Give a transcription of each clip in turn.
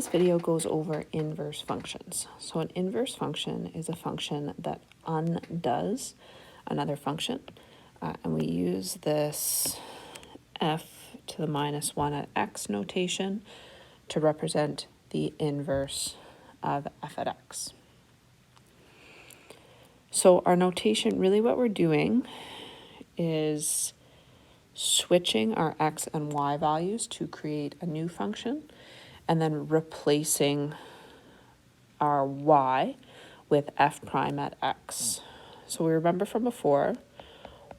this video goes over inverse functions. So an inverse function is a function that undoes another function. And we use this f to the minus 1 at x notation to represent the inverse of f at x. So our notation, really what we're doing is switching our x and y values to create a new function, and then replacing our y with f prime at x. So we remember from before,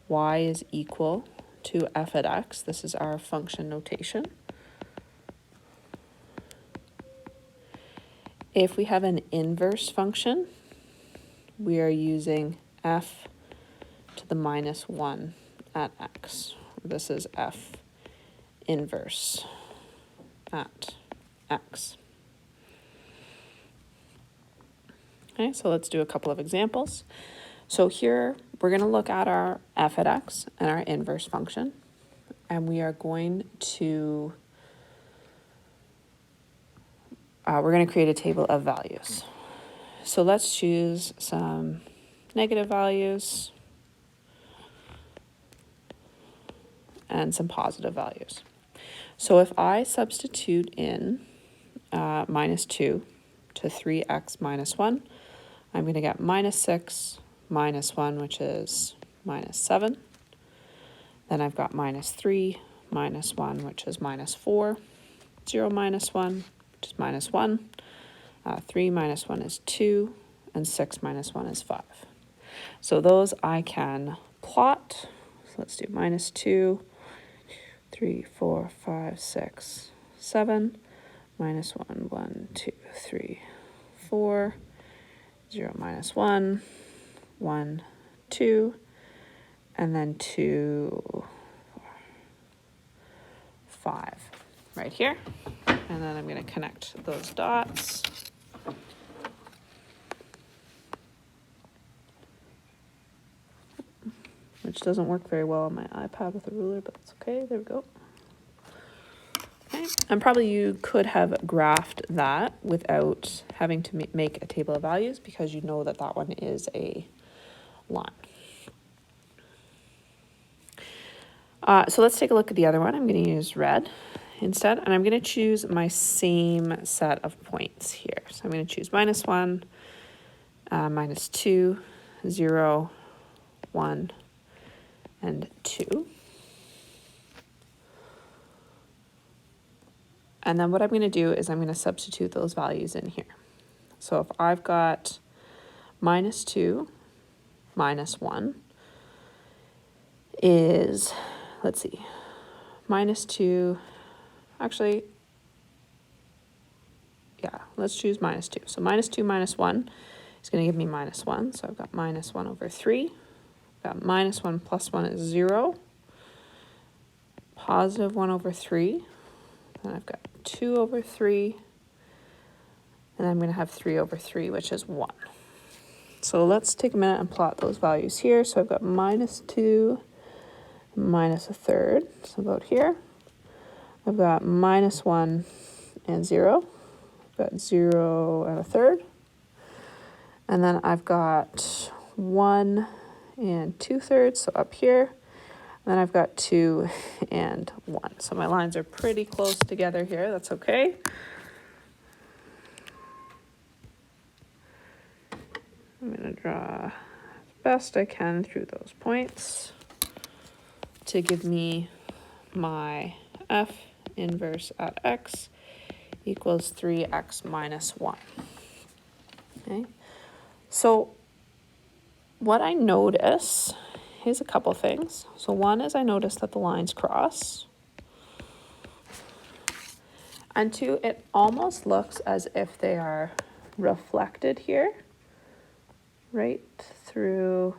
y is equal to f at x. This is our function notation. If we have an inverse function, we are using f to the minus 1 at x. This is f inverse at x. Okay, so let's do a couple of examples. So here we're going to look at our f at x and our inverse function, and we are going to create a table of values. So let's choose some negative values and some positive values. So if I substitute in minus 2 to 3x minus 1, I'm going to get minus 6 minus 1, which is minus 7. Then I've got minus 3 minus 1, which is minus 4. 0 minus 1, which is minus 1. 3 minus 1 is 2. And 6 minus 1 is 5. So those I can plot. So let's do minus 2, 3, 4, 5, 6, 7. Minus 1, 1, 2, 3, 4. 0 minus 1, 1, 2, and then 2, 5 right here. And then I'm going to connect those dots. Which doesn't work very well on my iPad with a ruler, but it's okay. There we go. Okay. And probably you could have graphed that without having to make a table of values, because you know that that one is a line. So let's take a look at the other one. I'm going to use red instead, and I'm going to choose my same set of points here. So I'm going to choose minus 1, minus 2, 0, 1, and 2. And then what I'm going to do is I'm going to substitute those values in here. So if I've got minus 2 minus 1 is, let's see, minus 2, actually, yeah, let's choose minus 2. So minus 2 minus 1 is going to give me minus 1. So I've got minus 1 over 3. I've got minus 1 plus 1 is 0. Positive 1 over 3. Then I've got 2 over 3, and I'm going to have 3 over 3, which is 1. So let's take a minute and plot those values here. So I've got minus 2, minus a third, so about here. I've got minus 1 and 0. I've got 0 and a third. And then I've got 1 and 2/3, so up here. Then I've got 2 and 1. So my lines are pretty close together here. That's okay. I'm going to draw as best I can through those points to give me my f inverse at x equals 3x minus 1. Okay. So what I notice, here's a couple things. So one is I notice that the lines cross. And two, it almost looks as if they are reflected here, right through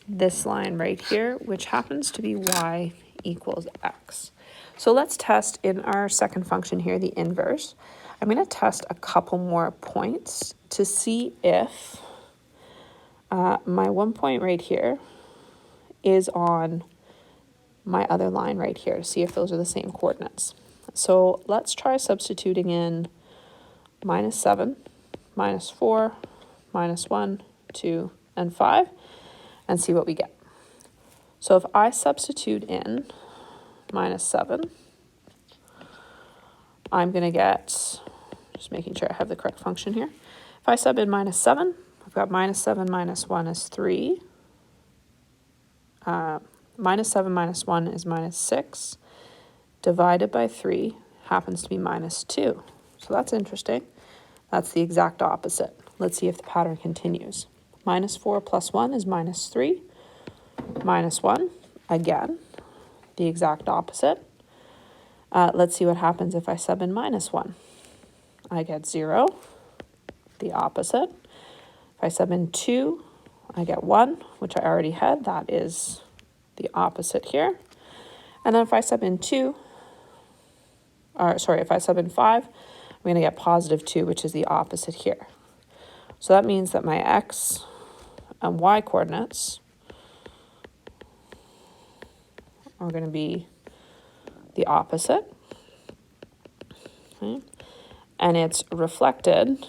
this line right here, which happens to be y equals x. So let's test in our second function here, the inverse. I'm going to test a couple more points to see if my 1 point right here is on my other line right here, to see if those are the same coordinates. So let's try substituting in -7, -4, -1, 2, and 5, and see what we get. So if I substitute in -7, I'm going to get, just making sure I have the correct function here. If I sub in -7, I've got -7 minus 1 is 3. -7 minus 1 is -6. Divided by 3 happens to be -2. So that's interesting. That's the exact opposite. Let's see if the pattern continues. -4 plus 1 is -3. -1, again, the exact opposite. Let's see what happens if I sub in -1. I get 0, the opposite. If I sub in 2, I get 1, which I already had. That is the opposite here. And then if I sub in 2, if I sub in 5, I'm going to get +2, which is the opposite here. So that means that my x and y coordinates are going to be the opposite. Okay. And it's reflected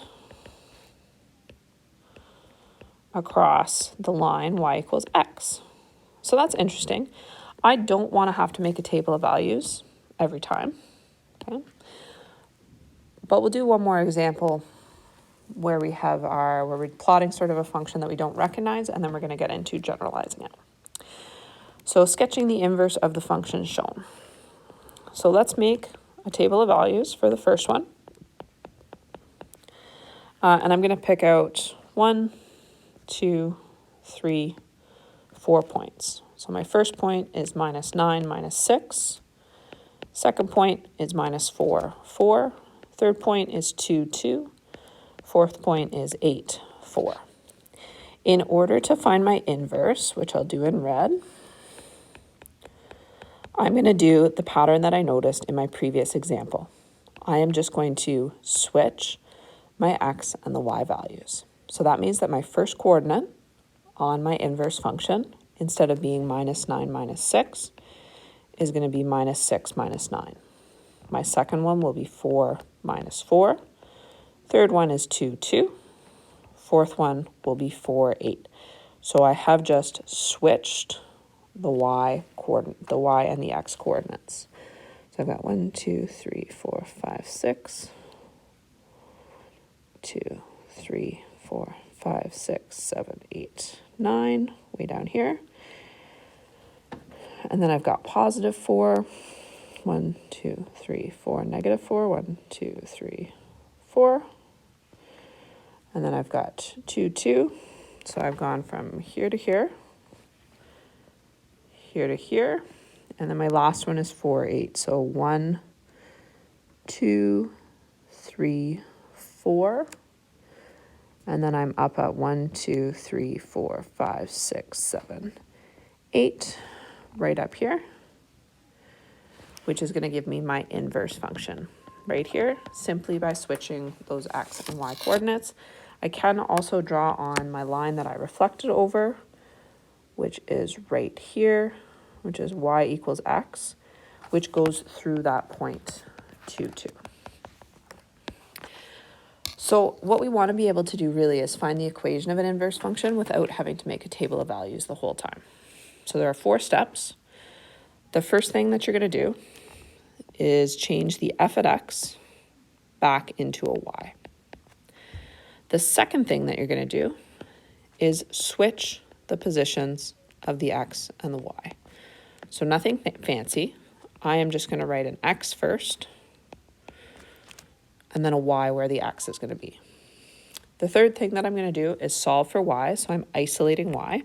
across the line y equals x. So that's interesting. I don't want to have to make a table of values every time. Okay. But we'll do one more example where we're plotting sort of a function that we don't recognize, and then we're going to get into generalizing it. So sketching the inverse of the function shown. So let's make a table of values for the first one. And I'm going to pick out 1, 2, 3, 4 points. So my first point is -9, -6. Second point is -4, 4. Third point is 2, 2. Fourth point is 8, 4. In order to find my inverse, which I'll do in red, I'm going to do the pattern that I noticed in my previous example. I am just going to switch my x and the y values. So that means that my first coordinate on my inverse function, instead of being -9, -6, is going to be -6, -9. My second one will be 4, -4. Third one is 2, 2. Fourth one will be 4, 8. So I have just switched the y and the x coordinates. So I've got 1, 2, 3, 4, 5, 6. 2, 3, 4, 5, 6, 7, 8, 9, way down here. And then I've got +4, 1, 2, 3, 4, -4, 1, 2, 3, 4. And then I've got 2, 2. So I've gone from here to here, here to here. And then my last one is 4, 8. So 1, 2, 3, 4. And then I'm up at 1, 2, 3, 4, 5, 6, 7, 8, right up here, which is going to give me my inverse function right here, simply by switching those x and y coordinates. I can also draw on my line that I reflected over, which is right here, which is y equals x, which goes through that point 2, 2. So what we want to be able to do really is find the equation of an inverse function without having to make a table of values the whole time. So there are 4 steps. The first thing that you're going to do is change the f at x back into a y. The second thing that you're going to do is switch the positions of the x and the y. So nothing fancy. I am just going to write an x first, and then a y where the x is going to be. The third thing that I'm going to do is solve for y, so I'm isolating y.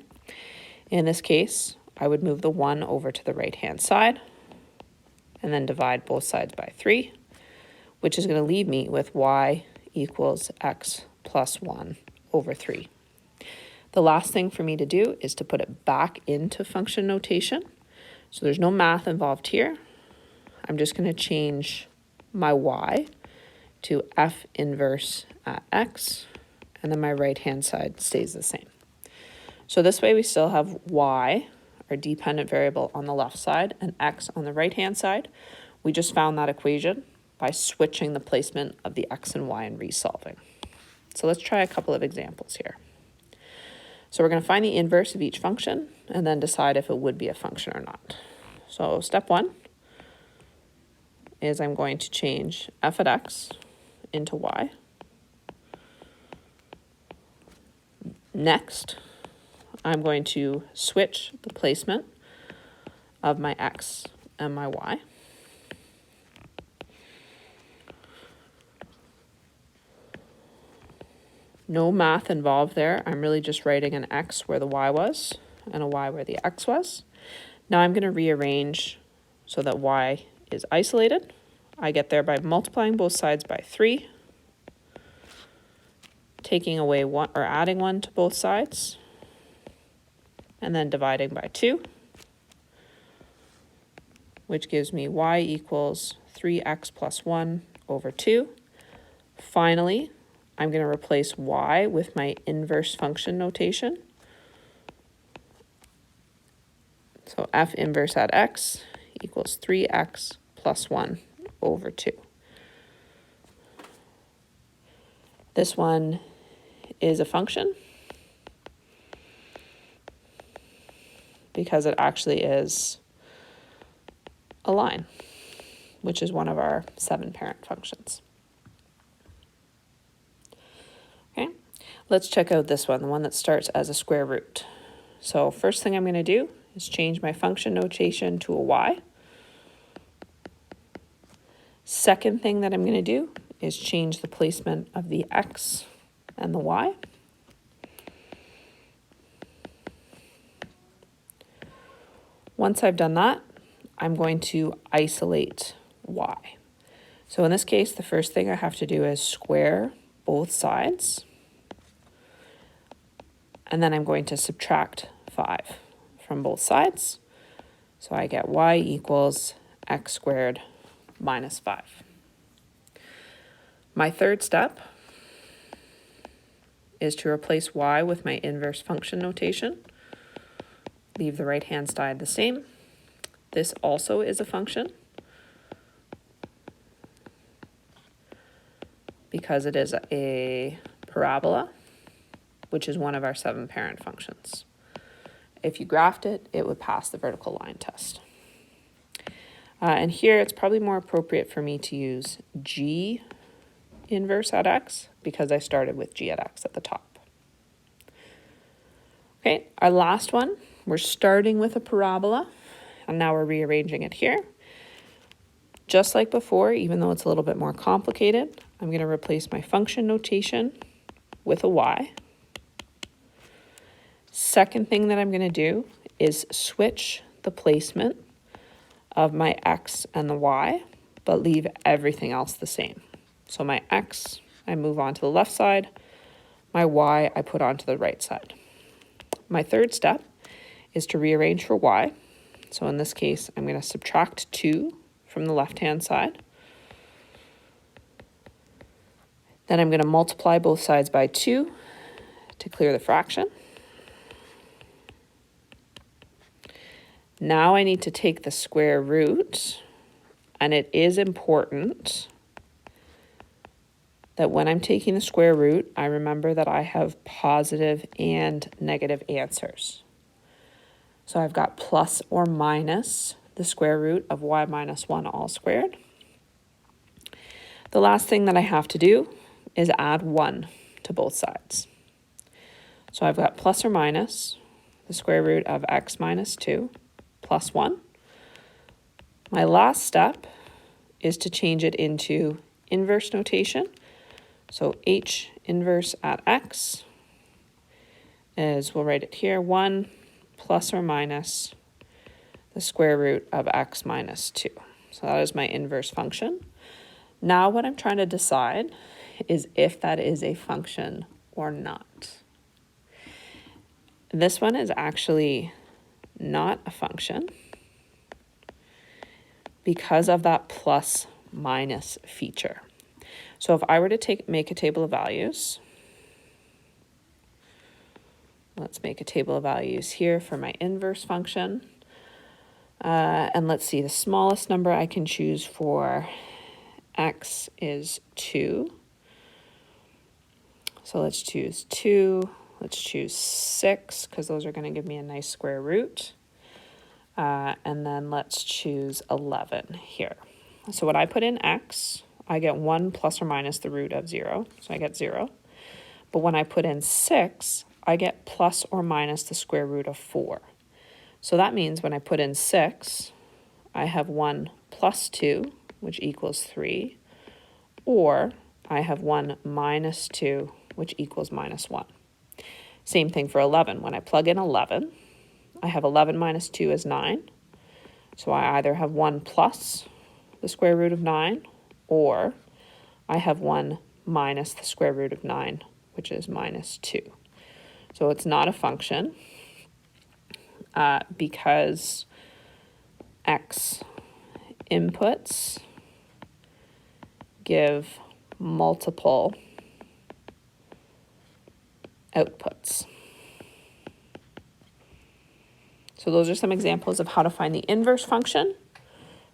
In this case, I would move the 1 over to the right-hand side, and then divide both sides by 3, which is going to leave me with y equals x plus 1 over 3. The last thing for me to do is to put it back into function notation. So there's no math involved here. I'm just going to change my y to f inverse at x, and then my right-hand side stays the same. So this way we still have y, our dependent variable, on the left side, and x on the right-hand side, We just found that equation by switching the placement of the x and y and resolving. So let's try a couple of examples here. So we're going to find the inverse of each function and then decide if it would be a function or not. So step 1 is I'm going to change f at x into y. Next, I'm going to switch the placement of my x and my y. No math involved there. I'm really just writing an x where the y was and a y where the x was. Now I'm going to rearrange so that y is isolated. I get there by multiplying both sides by 3, taking away 1 or adding 1 to both sides, and then dividing by 2, which gives me y equals 3x plus 1 over 2. Finally, I'm going to replace y with my inverse function notation. So f inverse at x equals 3x plus 1 over 2. This one is a function because it actually is a line, which is one of our 7 parent functions. Okay, let's check out this one, the one that starts as a square root. So first thing I'm going to do is change my function notation to a y. Second thing that I'm going to do is change the placement of the x and the y. Once I've done that, I'm going to isolate y. So in this case, the first thing I have to do is square both sides. And then I'm going to subtract 5 from both sides. So I get y equals x squared minus 5. My third step is to replace y with my inverse function notation. Leave the right-hand side the same. This also is a function because it is a parabola, which is one of our 7 parent functions. If you graphed it, it would pass the vertical line test. And here it's probably more appropriate for me to use g inverse at x because I started with g at x at the top. Okay, our last one, we're starting with a parabola and now we're rearranging it here. Just like before, even though it's a little bit more complicated, I'm going to replace my function notation with a y. Second thing that I'm going to do is switch the placement of my x and the y, but leave everything else the same. So my x, I move on to the left side. My y, I put onto the right side. My third step is to rearrange for y. So in this case, I'm going to subtract 2 from the left-hand side. Then I'm going to multiply both sides by 2 to clear the fraction. Now I need to take the square root, and it is important that when I'm taking the square root, I remember that I have positive and negative answers. So I've got plus or minus the square root of y minus 1 all squared. The last thing that I have to do is add 1 to both sides. So I've got plus or minus the square root of x minus 2 plus 1. My last step is to change it into inverse notation. So h inverse at x is, we'll write it here, 1 plus or minus the square root of x minus 2. So that is my inverse function. Now what I'm trying to decide is if that is a function or not. This one is actually not a function because of that plus minus feature. So if I were to make a table of values, let's make a table of values here for my inverse function. And let's see, the smallest number I can choose for x is 2. So let's choose 2. Let's choose 6, because those are going to give me a nice square root. And then let's choose 11 here. So when I put in x, I get 1 plus or minus the root of 0. So I get 0. But when I put in 6, I get plus or minus the square root of 4. So that means when I put in 6, I have 1 plus 2, which equals 3. Or I have 1 minus 2, which equals minus 1. Same thing for 11. When I plug in 11, I have 11 minus 2 is 9. So I either have 1 plus the square root of 9, or I have 1 minus the square root of 9, which is minus 2. So it's not a function because x inputs give multiple outputs. So those are some examples of how to find the inverse function.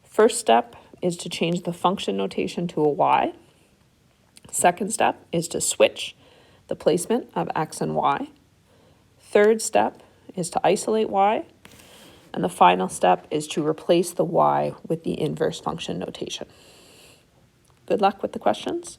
First step is to change the function notation to a y. Second step is to switch the placement of x and y. Third step is to isolate y. And the final step is to replace the y with the inverse function notation. Good luck with the questions.